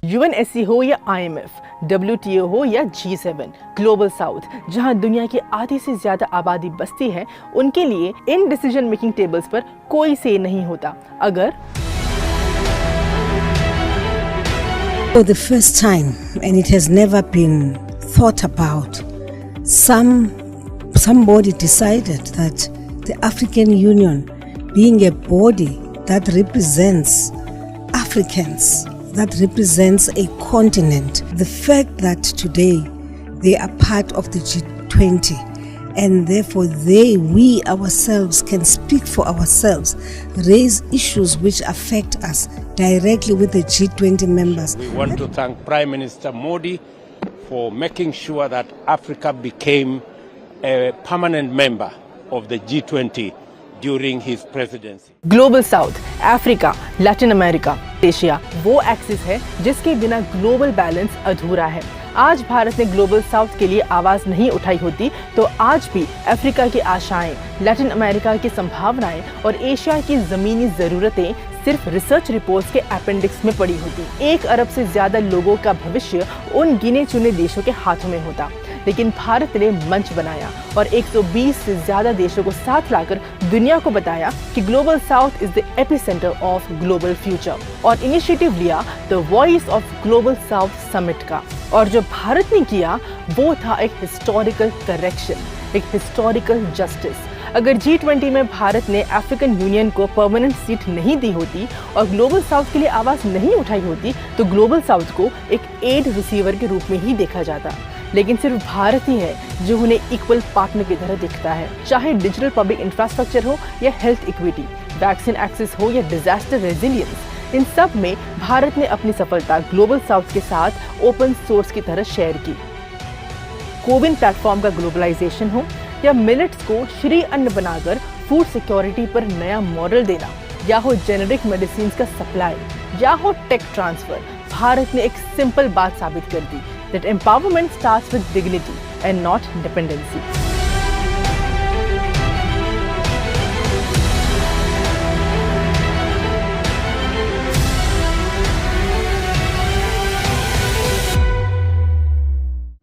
UNSC हो या IMF, WTO हो या G7, ग्लोबल साउथ, जहां दुनिया की आधी से ज्यादा आबादी बसती है, उनके लिए इन डिसीजन मेकिंग टेबल्स पर कोई से नहीं होता। अगर For the first time, and it has never been thought about, somebody decided that the African Union, being a body that represents Africans, that represents a continent, the fact that today they are part of the G20 and therefore we ourselves can speak for ourselves, raise issues which affect us directly with the G20 members. We want to thank Prime Minister Modi for making sure that Africa became a permanent member of the G20 during his presidency. Global south, Africa, Latin America, Asia वो axis है जिसके बिना global balance अधूरा है। आज भारत ने global south के लिए आवाज नहीं उठाई होती तो आज भी अफ्रीका की आशाएं, लैटिन अमेरिका की संभावनाएं और एशिया की जमीनी जरूरतें सिर्फ रिसर्च रिपोर्ट्स के अपेंडिक्स में पड़ी होती। 1 अरब से ज्यादा लोगों का भविष्य उन गिने चुने देशों के हाथों में होता, लेकिन भारत ने मंच बनाया और 120 से ज्यादा देशों को साथ लाकर दुनिया को बताया कि global south is the epicentre of global future और इनिशिएटिव लिया the voice of global south summit का। और जो भारत ने किया वो था एक हिस्टोरिकल करेक्शन, एक हिस्टोरिकल जस्टिस। अगर G20 में भारत ने अफ्रीकन यूनियन को परमानेंट सीट नहीं दी होती और ग्लोबल साउथ के लिए आवाज नहीं उठाई होती तो ग्लोबल साउथ को एक एड रिसीवर के रूप में ही देखा जाता। लेकिन सिर्फ भारत ही है जो उन्हें इक्वल पार्टनर की तरह दिखता है, चाहे डिजिटल पब्लिक इंफ्रास्ट्रक्चर हो या हेल्थ इक्विटी, वैक्सीन एक्सेस हो या डिजास्टर रेजिलियंस। इन सब में भारत ने अपनी सफलता ग्लोबल साउथ के साथ ओपन सोर्स की तरह शेयर की। कोविन प्लेटफॉर्म का ग्लोबलाइजेशन हो या मिलेट्स को श्री अन्न बनाकर फूड सिक्योरिटी पर नया मॉडल देना, या हो जेनेरिक मेडिसिन का सप्लाई, या हो टेक ट्रांसफर, भारत ने एक सिंपल बात साबित कर दी that empowerment starts with dignity and not dependency.